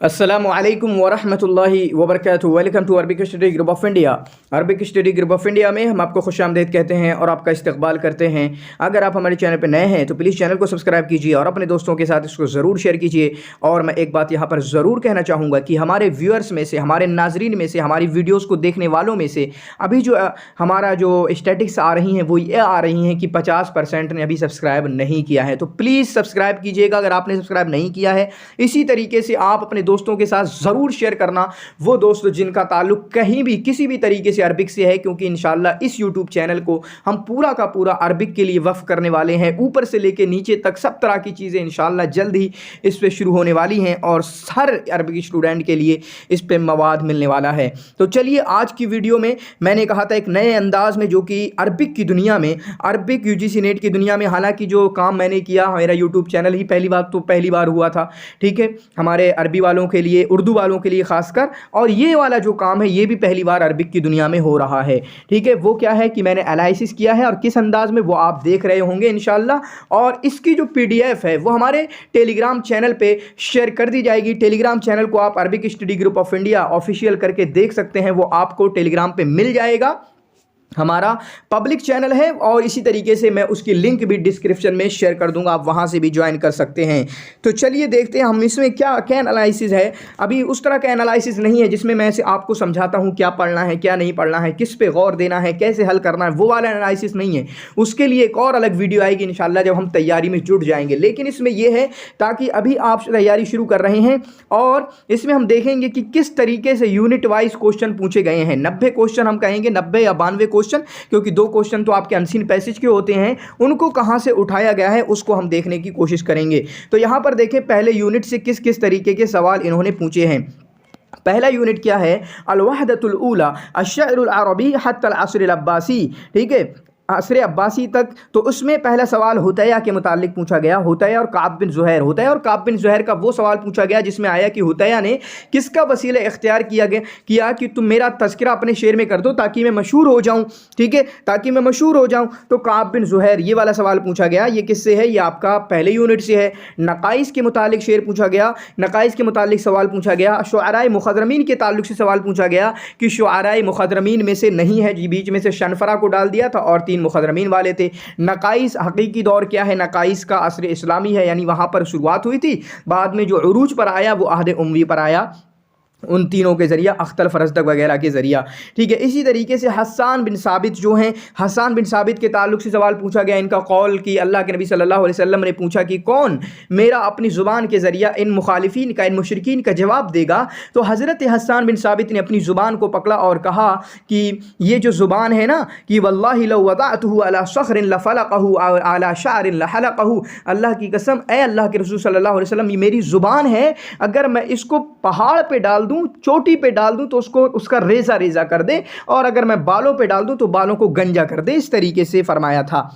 अस्सलामुअलैकुम वरहमतुल्लाहि वबरकातुहू। Welcome to Arabic study group of India. Arabic study group of India में हम आपको खुशामदीद कहते हैं और आपका इस्तकबाल करते हैं। अगर आप हमारे चैनल पर नए हैं तो प्लीज़ चैनल को सब्सक्राइब कीजिए और अपने दोस्तों के साथ इसको ज़रूर शेयर कीजिए। और मैं एक बात यहाँ पर ज़रूर कहना चाहूँगा कि हमारे व्यूअर्स में से, हमारे नाजरीन में से, हमारी वीडियोज़ को देखने वालों में से अभी जो हमारा जो स्टैटिक्स आ रही हैं वो ये आ रही हैं कि 50% ने अभी सब्सक्राइब नहीं किया है। तो प्लीज़ सब्सक्राइब कीजिएगा अगर आपने सब्सक्राइब नहीं किया है। इसी तरीके से आप अपने दोस्तों के साथ ज़रूर शेयर करना, वो दोस्त जिनका ताल्लुक कहीं भी किसी भी तरीके से अरबिक से है, क्योंकि इंशाल्लाह इस यूट्यूब चैनल को हम पूरा का पूरा अरबिक के लिए वक्फ करने वाले हैं। ऊपर से लेके नीचे तक सब तरह की चीज़ें इंशाल्लाह जल्द ही इस पर शुरू होने वाली हैं और हर अरबिक स्टूडेंट के लिए इस पर मवाद मिलने वाला है। तो चलिए आज की वीडियो में मैंने कहा था एक नए अंदाज में, जो कि अरबिक की दुनिया में, अरबिक यूजीसी नेट की दुनिया में, हालांकि जो काम मैंने किया मेरा यूट्यूब चैनल ही पहली बार हुआ था, ठीक है, हमारे अरबी वालों के लिए, उर्दू वालों के लिए खासकर, और ये वाला जो काम है ये भी पहली बार अरबिक की दुनिया में हो रहा है। ठीक है, वो क्या है कि मैंने एनालिसिस किया है और किस अंदाज में वो आप देख रहे होंगे इंशाल्लाह। और इसकी जो पीडीएफ है वो हमारे टेलीग्राम चैनल पे शेयर कर दी जाएगी। टेलीग्राम चैनल को आप Arabic study group of India official करके देख सकते हैं, वो आपको टेलीग्राम पे मिल जाएगा। हमारा पब्लिक चैनल है और इसी तरीके से मैं उसकी लिंक भी डिस्क्रिप्शन में शेयर कर दूंगा, आप वहां से भी ज्वाइन कर सकते हैं। तो चलिए देखते हैं हम इसमें क्या एनालिसिस है। अभी उस तरह का एनालिसिस नहीं है जिसमें मैं से आपको समझाता हूं क्या पढ़ना है, क्या नहीं पढ़ना है, किस पे गौर देना है, कैसे हल करना है, वो वाला एनालिसिस नहीं है। उसके लिए एक और अलग वीडियो आएगी इंशाल्लाह जब हम तैयारी में जुट जाएंगे। लेकिन इसमें यह है ताकि अभी आप तैयारी शुरू कर रहे हैं और इसमें हम देखेंगे कि किस तरीके से यूनिट वाइज क्वेश्चन पूछे गए हैं। 90 क्वेश्चन हम कहेंगे, 90 या 92 क्वेश्चन, क्योंकि 2 क्वेश्चन तो आपके अनसीन पैसेज के होते हैं, उनको कहां से उठाया गया है उसको हम देखने की कोशिश करेंगे। तो यहां पर देखें पहले यूनिट से किस किस तरीके के सवाल इन्होंने पूछे हैं। पहला यूनिट क्या है, अल-वहदतुल ऊला अश-शअरुल अरबी हत्ता अल-असर अब्बासी, ठीक है, असर अब्बासी तक। तो उसमें पहला सवाल हुतैया के मुतालिक पूछा गया, हुतैया और काब बिन ज़ुहैर, हुतैया और काब बिन ज़ुहैर का वो सवाल पूछा गया जिसमें आया कि हुतैया ने किसका वसीला इख्तियार किया कि तुम मेरा तज़किरा अपने शेर में कर दो ताकि मैं मशहूर हो जाऊं, ठीक है, ताकि मैं मशहूर हो जाऊं। तो काब बिन ज़ुहैर ये वाला सवाल पूछा गया। ये किससे है, ये आपका पहले यूनिट से है। नकाइस के मुतालिक शेर पूछा गया, नकाइस के मुतालिक सवाल पूछा गया। शुअराए मुखदरमीन के ताल्लुक से सवाल पूछा गया कि शुअराए मुखदरमीन में से नहीं है, बीच में से शनफरा को डाल दिया था और 3 मुखदरमीन वाले थे। नकाइस हकीकी दौर क्या है, नकाइस का असर इस्लामी है, यानी वहां पर शुरुआत हुई थी, बाद में जो उरूज पर आया वो अहद उमवी पर आया, उन तीनों के ज़रिया, अख्तल फरजदक वगैरह के ज़रिया, ठीक है। इसी तरीके से हसन बिन साबित जो हैं, हसन बिन साबित के ताल्लुक से सवाल पूछा गया। इनका कौल कि अल्लाह के नबी सल्लल्लाहु अलैहि वसल्लम ने पूछा कि कौन मेरा अपनी ज़ुबान के ज़रिया इन मुखालिफिन का, इन मुशरिकीन का जवाब देगा। तो हज़रत हसन बिन साबित ने अपनी ज़ुबान को पकड़ा और कहा कि ये जो ज़ुबान है ना, कि वल्लाहि लौ वदअतहु अला सखरिन लफलक़हु अला शअरिन लहलक़हु, अल्लाह की कसम, ए अल्लाह के रसूल सल्लल्लाहु अलैहि वसल्लम, ये मेरी ज़ुबान है, अगर मैं इसको पहाड़ पे डाल दूं, चोटी पे डाल दूं तो उसको, उसका रेजा रेजा कर दे, और अगर मैं बालों पे डाल दूं तो बालों को गंजा कर दे, इस तरीके से फरमाया था।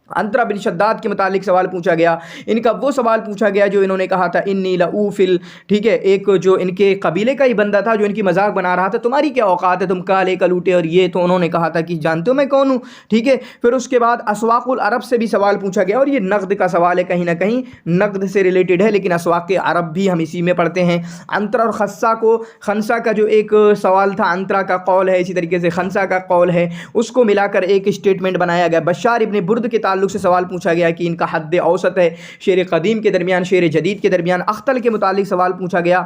अंतरा बिन शद्दाद के मुतालिक सवाल पूछा गया। इनका वो सवाल पूछा गया जो इन्होंने कहा था इन्नी लऊफिल, ठीक है, एक जो इनके कबीले का ही बंदा था जो इनकी मजाक बना रहा था, तुम्हारी क्या औकात है, तुम काले कलूटे और ये। तो उन्होंने कहा था कि जानते हो मैं कौन हूँ, ठीक है। फिर उसके बाद अस्वाकुल अरब से भी सवाल पूछा गया, और ये नकद का सवाल है, कहीं ना कहीं नकद से रिलेटेड है, लेकिन अस्वाक अरब भी हम इसी में पढ़ते हैं। अंतरा और खस्सा को, खंसा का जो एक सवाल था, अंतरा का कौल है, इसी तरीके से खंसा का कौल है, उसको मिलाकर एक स्टेटमेंट बनाया गया। बशार इब्न बुर्द के ताल्लुक से सवाल पूछा गया कि इनका हद औसत है शेर कदीम के दरमियान, शेर जदीद के दरमियान। अख्तल के मुतालिक सवाल पूछा गया,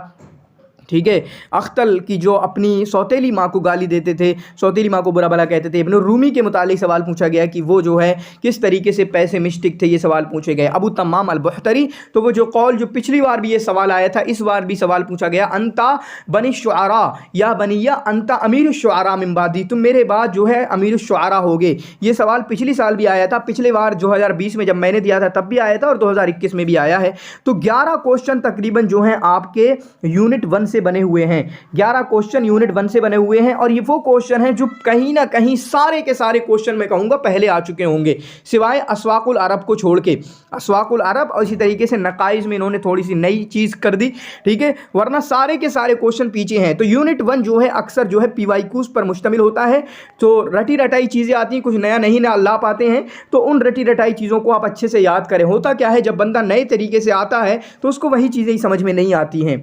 ठीक है, अख्तल की जो अपनी सौतेली माँ को गाली देते थे, सौतेली माँ को बुरा भला कहते थे। इब्न रूमी के मुतालिक सवाल पूछा गया कि वो जो है किस तरीके से पैसे मिस्टिक थे, ये सवाल पूछे गए। अबू तमाम अल बुख्तरी, तो वो जो कौल जो पिछली बार भी ये सवाल आया था, इस बार भी सवाल पूछा गया, अंता बनी शुआरा या बनिया अंता अमीर शुआरा मिन बादी, तुम मेरे बाद जो है अमीर शुआरा होगे। ये सवाल पिछली साल भी आया था, पिछले बार 2020 में जब मैंने दिया था तब भी आया था, और 2021 में भी आया है। तो 11 क्वेश्चन तकरीबन जो हैं आपके यूनिट 1 से बने हुए हैं, 11 क्वेश्चन यूनिट 1 से बने हुए हैं। और ये वो क्वेश्चन हैं जो कहीं ना कहीं सारे के सारे क्वेश्चन मैं कहूंगा पहले आ चुके होंगे, सिवाय अस्वाकुल अरब को छोड़ के। अस्वाकुल अरब और इसी तरीके से नकाइज में इन्होंने थोड़ी सी नई चीज कर दी, ठीक है, वरना सारे के सारे क्वेश्चन पीछे हैं। तो यूनिट 1 जो है अक्सर जो है पीवाईक्यूज पर मुश्तमिल होता है, तो रटी रटाई चीजें आती हैं, कुछ नया नहीं ना ला पाते हैं, तो उन रटी रटाई चीजों को आप अच्छे से याद करें। होता क्या है, जब बंदा नए तरीके से आता है तो उसको वही चीजें ही समझ में नहीं आती हैं।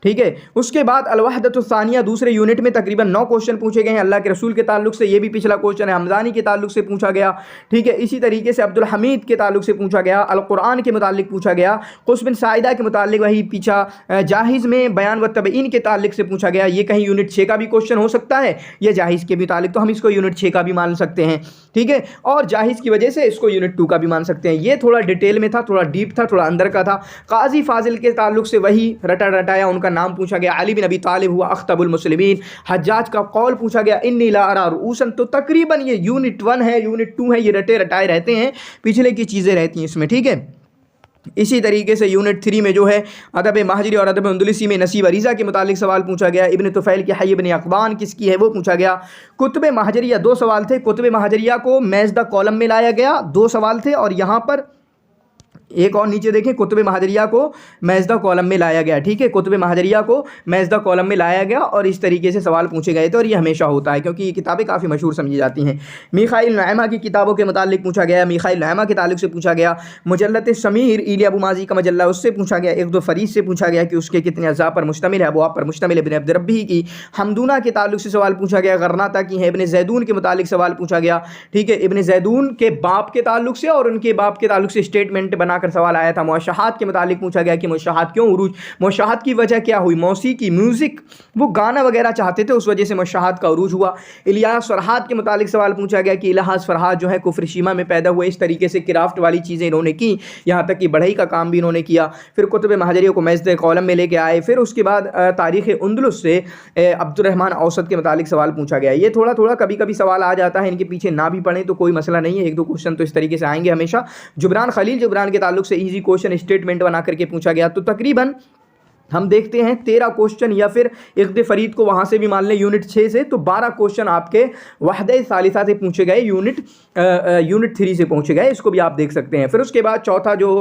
ठीक है। उसके बाद अल-वहदतुस्सानिया दूसरे यूनिट में तकरीबन 9 क्वेश्चन पूछे गए हैं अल्लाह के रसूल के ताल्लुक से, ये भी पिछला क्वेश्चन है। हमदानी के ताल्लुक से पूछा गया, ठीक है। इसी तरीके से अब्दुल हमीद के ताल्लुक से पूछा गया, अल कुरान के मुतालिक पूछा गया, कुस बिन साइदा के मुतालिक वही पीछा, जाहिज़ में बयान व तबईन के ताल्लुक से पूछा गया। ये कहीं यूनिट 6 का भी क्वेश्चन हो सकता है, ये जाहिज़ के मुतालिक, तो हम इसको यूनिट 6 का भी मान सकते हैं, ठीक है। और जाहिज़ की वजह से इसको यूनिट 2 का भी मान सकते हैं। ये थोड़ा डिटेल में था, थोड़ा डीप था, थोड़ा अंदर का था। काजी फाजिल के ताल्लुक से वही रटा रटाया, उनका नाम पूछा गया। अली बिन अबी तालिब हुआ अख्तबुल मुस्लिमीन। हज्जाज का कौल पूछा गया, इन्नी ला अरा रुऊसन। तो तकरीबन ये यूनिट 1 है, यूनिट 2 है, ये रटे रटाए रहते हैं, पिछले की चीज़ें रहती हैं इसमें, ठीक है। इसी तरीके से यूनिट 3 में जो है अदब महजरी और अदब अंदलुसी में नसीब अरीज़ा के मुतालिक सवाल पूछा गया। इब्न तुफ़ैल की हय इब्न अक़बान किसकी है वो पूछा गया। कुतुब महजरिया 2 सवाल थे, कुतुब महजरिया को मैज़दा कॉलम में लाया गया, 2 सवाल थे। और यहाँ पर एक और नीचे देखें, कुतुब महजरिया को मैज़दा कॉलम में लाया गया, ठीक है। कुतुब महजरिया को मैज़दा कॉलम में लाया गया और इस तरीके से सवाल पूछे गए थे, और ये हमेशा होता है क्योंकि ये किताबें काफ़ी मशहूर समझी जाती हैं। मीखाइल नैमा की किताबों के मुतालिक पूछा गया, मीखाइल नैमा के ताल्लुक से पूछा गया। मुजल्लत समीर इली अबू माजी का मजल्ला, उससे पूछा गया। एक दो फरीद से पूछा गया कि उसके कितने अज़ा पर मुश्तमिल है, अबवाब पर मुश्तमिल है। इब्न अब्द रब्बी की हमदूना के ताल्लुक से सवाल पूछा गया। गरनाता की है। इब्न ज़ैदून के मुतालिक सवाल पूछा गया, ठीक है। इब्न ज़ैदून के बाप के ताल्लुक से और उनके बाप के ताल्लुक से स्टेटमेंट बनाकर सवाल आया था। मुशाहात के मुतालिक पूछा गया कि मुशाहात क्यों उरूज, मुशाहात की वजह क्या हुई। मौसीकी म्यूज़िक, वो गाना वगैरह चाहते थे, उस वजह से मुशाहात का उरूज हुआ। इलियास फरहाद के मुतालिक सवाल पूछा गया कि इलियास फरहाद जो है कुफ्र शीमा में पैदा हुए। इस तरीके से क्राफ्ट वाली चीज़ें इन्होंने की, यहाँ तक कि बढ़ई का काम भी इन्होंने किया। फिर कुतुब महजरिया को मैज़दा कॉलम में लेके आए। फिर उसके बाद तारीख़ उंदलुस से अब्दुर्रहमान औसत के मुतालिक सवाल पूछा गया। ये थोड़ा थोड़ा कभी कभी सवाल आ जाता है, इनके पीछे ना भी पढ़ें तो कोई मसला नहीं है, 1-2 क्वेश्चन तो इस तरीके से आएंगे हमेशा। जुबरान खलील जुबरान के ताल्लुक से ईजी क्वेश्चन स्टेटमेंट बना करके पूछा गया। तो तकरीबन हम देखते हैं 13 क्वेश्चन, या फिर इक़्द फरीद को वहाँ से भी मान लें यूनिट 6 से, तो 12 क्वेश्चन आपके वहदे सालिसा से पूछे गए, यूनिट 3 से पूछे गए। इसको भी आप देख सकते हैं। फिर उसके बाद चौथा जो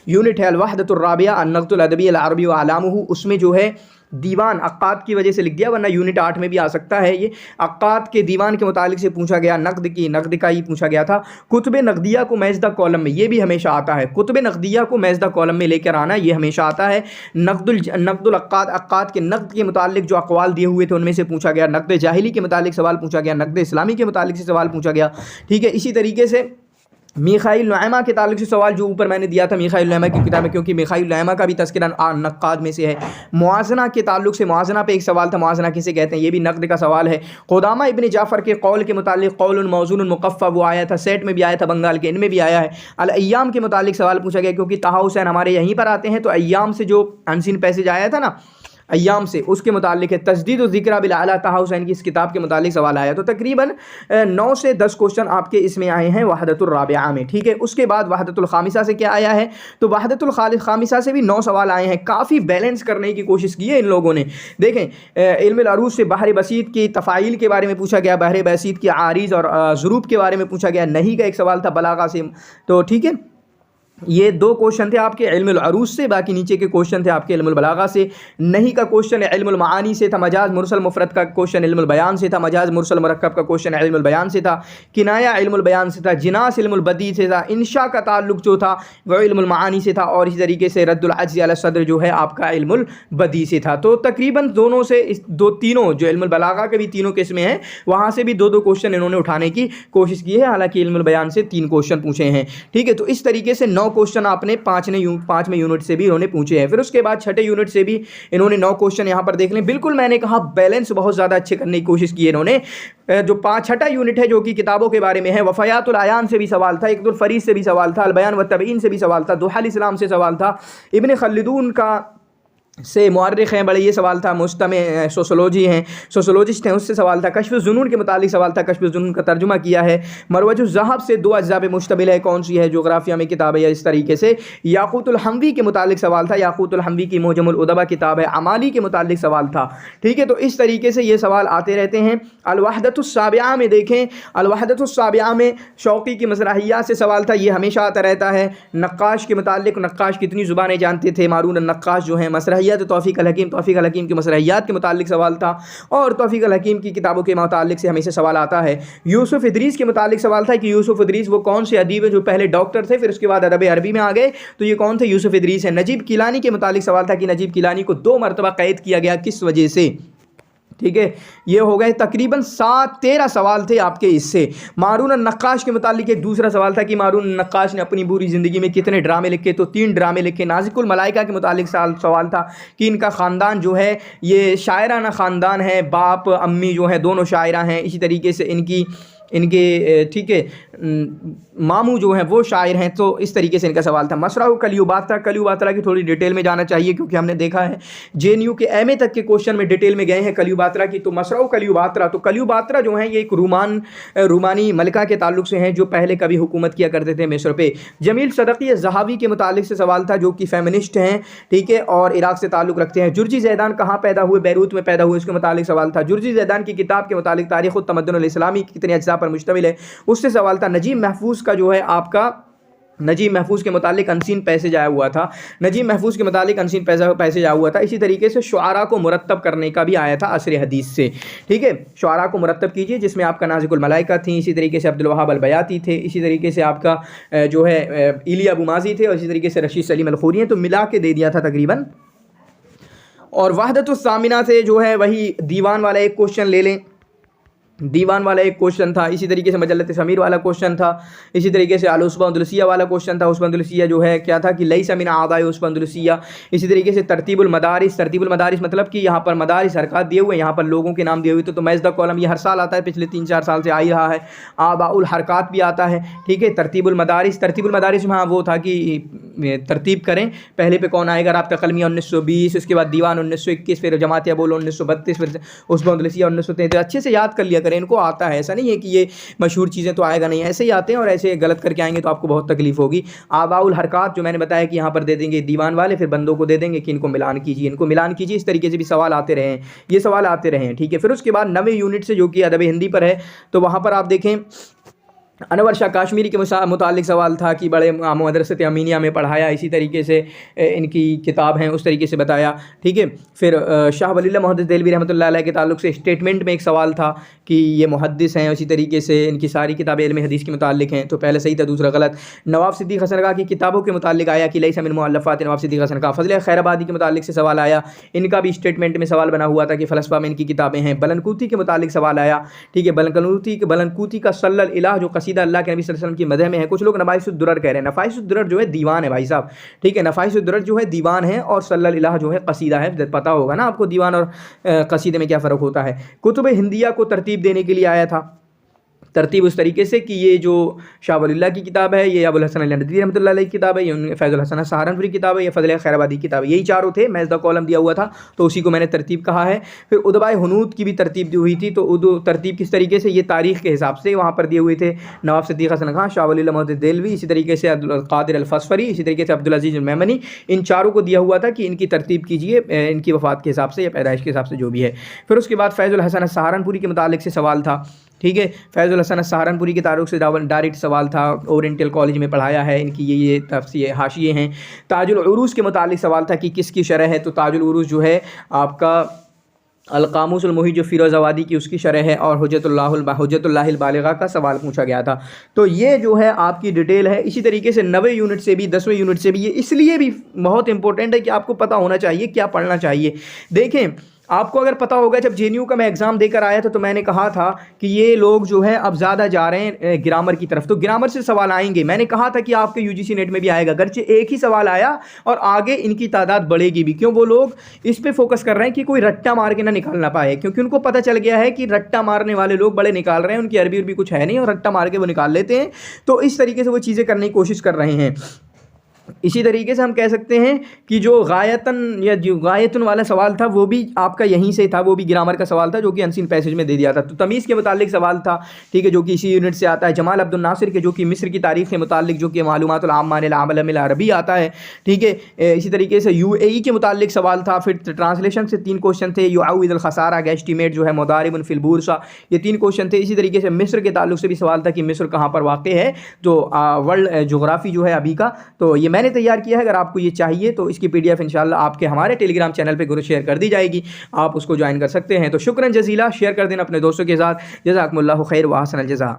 यूनिट है अल-वहदतुर राबिया अन-नक़्दुल अदबी अल-अरबी व अलामुहु, उसमें जो है दीवान अक्काद की वजह से लिख दिया, वरना यूनिट 8 में भी आ सकता है। ये अक्काद के दीवान के मुतालिक से पूछा गया। नक़द का ही पूछा गया था। कुतुब नक़दिया को मैज़दा कॉलम में, ये भी हमेशा आता है। कुतुब नक़दिया को मैज़दा कॉलम में लेकर आना, ये हमेशा आता है। नक़दुल अक्काद के नक़द के मुतालिक जो अक़वाल दिए हुए थे उनमें से पूछा गया। नक़द जाहिली के मुतालिक सवाल पूछा गया। नक़द इस्लामी के मुतालिक से सवाल पूछा गया, ठीक है। इसी तरीके से मीखाइल नैमा के ताल्लुक से सवाल जो ऊपर मैंने दिया था मीखाइल नैमा की किताब में, क्योंकि मीखाइल नैमा का भी तज़किरा नक़ाद में से है। मुआज़ना के ताल्लुक से, मुआज़ना पे एक सवाल था, मुआज़ना किसे कहते हैं, ये भी नक़द का सवाल है। क़ुदामा इब्न जाफ़र के कौल के मुतालिक क़ौलुन मौज़ूनुन मुक़फ़्फ़ा, वो आया था, सेट में भी आया था, बंगाल के इनमें भी आया है। अल-अय्याम के मुतालिक सवाल पूछा गया, क्योंकि तहा हुसैन हमारे यहीं पर आते हैं, तो अय्याम से जो अनसीन पैसेज आया था ना अय्याम से, उसके मुतालिक है। तजदीद व ज़िक्र बिल आला तहा हुसैन की इस किताब के मुतालिक सवाल आया। तो तकरीबन 9 से 10 क्वेश्चन आपके इसमें आए हैं वहदतुर राबिया में, ठीक है। उसके बाद वहदतुल खामिसा से क्या आया है, तो वहदतुल खामिसा से भी 9 सवाल आए हैं। काफ़ी बैलेंस करने की कोशिश की है इन लोगों ने। देखें, इल्मुल अरूज से बहर बसीत की तफ़ाइल के बारे में पूछा गया, बहर बसीत की आरीज़ और ज़ुरूब के बारे में पूछा गया। नहीं का एक सवाल था बलागा से, तो ठीक है। ये 2 क्वेश्चन थे आपके इल्मुल अरूज से, बाकी नीचे के क्वेश्चन थे आपके इल्मुल बलागा से। नहीं का क्वेश्चन इल्मुल मानी से था। मजाज मुरसल मुफरद का क्वेश्चन इल्मुल बयान से था। मजाज मुरसल मुरक्कब का क्वेश्चन इल्मुल बयान से था। किनाया इल्मुल बयान से था। जिनास इल्मुल बदी से था। इंशा का ताल्लुक जो था वह इल्मुल मानी से था। और इसी तरीके से रद्दुल अज्ज़ अला सद्र जो है आपका इल्मुल बदी से था। तो तकरीबन दोनों से तीनों जो इल्मुल बलागा के भी तीनों किस्में हैं, वहाँ से भी 2-2 क्वेश्चन इन्होंने उठाने की कोशिश की है। हालांकि इल्मुल बयान से 3 क्वेश्चन पूछे हैं, ठीक है। तो इस तरीके से 9 क्वेश्चन आपने 5वें यूनिट से भी इन्होंने पूछे हैं। फिर उसके बाद 6ठे यूनिट से भी इन्होंने 9 क्वेश्चन यहाँ पर देख लें। बिल्कुल मैंने कहा बैलेंस बहुत ज़्यादा अच्छे करने की कोशिश की है इन्होंने। जो 6ठा यूनिट है जो कि किताबों के बारे में है, वफ़ायातुल आयान से भी सवाल था, इक़्दुल फरीद से भी सवाल था, अल बयान व तबईन से भी सवाल था, दुहाल इस्लाम से सवाल था, इब्न खल्दून का से मुअर्रिख़ हैं बड़े, ये सवाल था। मुस्तमे सोशोलॉजी हैं, सोशोलॉजिस्ट हैं, उससे सवाल था। कश्फ़ुज़्ज़ुनून के मुतालिक सवाल था, कश्फ़ुज़्ज़ुनून का तर्जुमा किया है। मरवजुज़्ज़हब से 2 अज्ज़ा पे मुश्तमिल है, कौन सी है, जोग्राफिया में किताब है। या इस तरीके से याक़ूतुल हम्वी के मुतालिक सवाल था, याक़ूतुल हम्वी की मुअजमुल उदबा किताब है। अमाली के मुतालिक सवाल था, ठीक है। तो इस तरीके से ये सवाल आते रहते हैं। अल-वहदतुस साबिया में देखें, अल-वहदतुस साबिया में शौक़ी की मसराहियात से सवाल था, ये हमेशा आता रहता है। नक्काश के मुतालिक, नक्काश कितनी ज़ुबानें जानते थे, मारून नक्काश जो हैं, मसराही मसरहियत तौफ़ीक़ अल हकीम, तौफ़ीक़ अल हकीम की मसरहियात के मुतालिक सवाल था। और तौफ़ीक़ अल हकीम की किताबों के मुतालिक से हमेशा सवाल आता है। यूसुफ़ इदरीस के मुतालिक सवाल था कि यूसुफ़ इदरीस वो कौन से अदीब है जो पहले डॉक्टर थे फिर उसके बाद अदब अरबी में आ गए, तो ये कौन थे? यूसुफ़ इदरीस है। नजीब किलानी के मुतालिक सवाल था कि नजीब किलानी को 2 मरतबा कैद किया गया, किस वजह से? ठीक है, ये हो गए तकरीबन 13 सवाल थे आपके इससे। मारून नक्काश के मुतालिक एक दूसरा सवाल था कि मारून नक्काश ने अपनी पूरी ज़िंदगी में कितने ड्रामे लिखे, तो 3 ड्रामे लिखे। नाज़िकुल मलाइका के मुतालिक सवाल था कि इनका ख़ानदान जो है ये शायराना ख़ानदान है, बाप अम्मी जो है दोनों शायरा हैं। इसी तरीके से इनके ठीक है मामू जो हैं वो शायर हैं, तो इस तरीके से इनका सवाल था। मसरा कलियुबात्रा, कलियुबात्रा की थोड़ी डिटेल में जाना चाहिए क्योंकि हमने देखा है JNU के MA तक के क्वेश्चन में डिटेल में गए हैं कलियुबात्रा की। तो मसरा कलियुबात्रा, तो कलियुबात्रा जो है ये एक रूमानी मलिका के ताल्लुक से हैं जो पहले कभी हुकूमत किया करते थे मिस्र पे। जमील सदक़ी ज़हावी के मुतालिक से सवाल था जो कि फेमिनिस्ट हैं, ठीक है, और इराक़ से ताल्लुक़ रखते हैं। जुर्जी ज़ैदान कहाँ पैदा हुए? बैरूत में पैदा हुए, इसके मुतालिक सवाल था। जुर्जी ज़ैदान की किताब के मुतालिक तारीख़ तमद्दुन इस्लामी कितने अज्जा पर मुश्तमिल है, उससे सवाल था। नजीब महफूज़ का जो है आपका नजीब महफूज़ के मुतालिक अनसीन पैसेज आया हुआ था, नजीब महफूज़ के मुतालिक अनसीन पैसेज आया हुआ था। इसी तरीके से शुआरा को मुरत्तब करने का भी आया था असर हदीस से, ठीक है, शुआरा को मुरत्तब कीजिए, जिसमें आपका नाज़िकुल मलाइका थी, इसी तरीके से अब्दुल वहाब अल बयाती थे, इसी तरीके से आपका जो है इलिया अबू माजी थे, और इसी तरीके से रशीद सलीम अल खूरी हैं। तो मिला के दे दिया था तकरीबन। और वहदतुस सामिना से जो है वही दीवान वाला एक क्वेश्चन ले लें, दीवान वाला एक क्वेश्चन था। इसी तरीके से मजल्लत समीर वाला क्वेश्चन था। इसी तरीके से अल-उसबा अंदलुसिया वाला क्वेश्चन था। उसबा अंदलुसिया जो है क्या था कि लैसा मिन आदाए उसबा अंदलुसिया। इसी तरीके से तरतीबुल मदारिस, तरतीबुल मदारिस मतलब कि यहाँ पर मदारिस हरकत दिए हुए, यहाँ पर लोगों के नाम दिए हुए। तो मैज़ द कॉलम ये हर साल आता है, पिछले 3-4 साल से आ ही रहा है। आबाउल हरकत भी आता है, ठीक है। तरतीबुल मदारिस में हाँ वो था कि तरतीब करें, पहले पे कौन आएगा? राब्ता कलमिया 1920, उसके बाद दीवान 1921, फिर जमातिया बोलो 1932, फिर उसबा अंदलुसिया 1933। अच्छे से याद कर लिया करें, इनको आता है, ऐसा नहीं है कि ये मशहूर चीज़ें तो आएगा नहीं, ऐसे ही आते हैं और ऐसे गलत करके आएंगे तो आपको बहुत तकलीफ होगी। आबाउल हरकत जो मैंने बताया कि यहाँ पर दे देंगे दीवान वाले, फिर बंदों को दे देंगे कि इनको मिलान कीजिए, इनको मिलान कीजिए। इस तरीके से भी सवाल आते रहे हैं, ये सवाल आते रहे हैं, ठीक है। फिर उसके बाद 9वें यूनिट से जो कि अदब हिंदी पर है, तो वहाँ पर आप देखें अनवर शाह काश्मीरी के मुतालिक सवाल था कि बड़े मदरसत अमीनिया में पढ़ाया, इसी तरीके से इनकी किताब हैं उस तरीके से बताया, ठीक है। फिर शाह वलील्लाह मुहद्दिस देलवी रहमतुल्लाह अलैह के ताल्लुक से स्टेटमेंट में एक सवाल था कि ये मुहद्दिस हैं, इसी तरीके से इनकी सारी किताबें इल्म हदीस के मुतालिक हैं, तो पहले सही था, दूसरा गलत। नवाब सिद्दीक़ हसन खां की किताबों के मुतालिक आया कि लैसा मिन मुअल्लफ़ात नवाब सिद्दीक़ हसन खां। फज़ल खैराबादी के मुतालिक से सवाल आया, इनका भी स्टेटमेंट में सवाल बना हुआ था कि फ़लसफ़ा में इनकी किताबें हैं। बलनकूती के मुतालिक सवाल आया, ठीक है। बलनकूती का सल्लल इलाह जो कसीदा अल्लाह के नबी सल्लल्लाहु अलैहि वसल्लम की मदह में है, कुछ लोग नफ़ाइसुद्दुरर कह रहे हैं। नफ़ाइसुद्दुरर जो है दीवान है भाई साहब, ठीक है। नफ़ाइसुद्दुरर जो है दीवान है और सल्लल इलाह जो है कसीदा है। पता होगा ना आपको दीवान और कसीदे में क्या फ़र्क होता है। कुतुब हिंदिया को तरतीब देने के लिए आया था, तरतीब उस तरीके से कि ये जो शाह वलील्लाह की किताब है, ये अबुल हसन नदवी रहमतुल्लाह अलैह की किताब है, ये फैज़ुल हसन सहारनपुरी की किताब है, ये फज़ल खैराबादी की किताब है। यही चारों थे, मैज़ द कॉलम दिया हुआ था तो उसी को मैंने तरतीब कहा है। फिर उदबाए हुनूद की भी तरतीब दी हुई थी, तो तरतीब किस तरीके से, ये तारीख़ के हिसाब से वहाँ पर दिए हुए थे। नवाब सिद्दीक़ हसन खां, शाह वलील्लाह मुहद्दिस देलवी, इसी तरीके से अब्दुल कादिर अल फसफरी, इसी तरीके से अब्दुल अज़ीज़ अल मेमनी, इन चारों को दिया हुआ था कि इनकी तरतीब कीजिए इनकी वफ़ात के हिसाब से या पैदाइश के हिसाब से जो भी है। फिर उसके बाद फैज़ुल हसन सहारनपुरी के मुतालिक से सवाल था, ठीक है। फैज़ुल हसन सहारनपुरी के तारुक से डायरेक्ट सवाल था, ओरिएंटल कॉलेज में पढ़ाया है, इनकी ये तफसीर हाशिए हैं। ताजुल उरूस के मुतालिक सवाल था कि किसकी शरह है, तो ताजुल उरूस जो है आपका अल-क़ामूस अल-मुहीत जो फ़िरोज़ाबादी की उसकी शरह है, और हुज्जतुल्लाहिल बालिग़ा का सवाल पूछा गया था। तो ये जो है आपकी डिटेल है। इसी तरीके से 9वें यूनिट से भी 10वें यूनिट से भी, ये इसलिए भी बहुत इंपॉर्टेंट है कि आपको पता होना चाहिए क्या पढ़ना चाहिए। देखें आपको अगर पता होगा, जब JNU का मैं एग्ज़ाम देकर आया था तो मैंने कहा था कि ये लोग जो है अब ज़्यादा जा रहे हैं ग्रामर की तरफ, तो ग्रामर से सवाल आएंगे। मैंने कहा था कि आपके UGC नेट में भी आएगा, अगरचे एक ही सवाल आया और आगे इनकी तादाद बढ़ेगी भी। क्यों? वो लोग इस पर फोकस कर रहे हैं कि कोई रट्टा मार के ना निकाल ना पाए, क्योंकि उनको पता चल गया है कि रट्टा मारने वाले लोग बड़े निकाल रहे हैं, उनकी अरबी भी कुछ है नहीं और रट्टा मार के वो निकाल लेते हैं। तो इस तरीके से वो चीज़ें करने की कोशिश कर रहे हैं। इसी तरीके से हम कह सकते हैं कि जो गायतन या जो गायतन वाला सवाल था वो भी आपका यहीं से था, वो भी ग्रामर का सवाल था जो कि अनसीन पैसेज में दे दिया था। तो तमीज़ के मुतालिक सवाल था, ठीक है, जो कि इसी यूनिट से आता है। जमाल अब्दुल नासिर के जो कि मिस्र की तारीख़ के मुतालिक जो कि मालूमातुल आम्मा अनिल अमल बिल अरबी आता है, ठीक है। इसी तरीके से UAE के मुतालिक सवाल था। फिर ट्रांसलेशन से 3 क्वेश्चन थे। युअव्विदुल खसारा का एस्टीमेट जो है मुदारिबुन फिल बुर्सा, ये 3 क्वेश्चन थे। इसी तरीके से मिस्र के ताल्लुक से भी सवाल था कि मिस्र कहाँ पर वाक़ है, तो वर्ल्ड जोग्राफ़ी जो है अभी का, तो ये मैंने मैंने तैयार किया है। अगर आपको ये चाहिए तो इसकी PDF इंशाल्लाह आपके हमारे टेलीग्राम चैनल पर गुरु शेयर कर दी जाएगी, आप उसको ज्वाइन कर सकते हैं। तो शुक्रन जजीला, शेयर कर देना अपने दोस्तों के साथ। जज़ाकुमुल्लाहु खैर व अहसनल जज़ा।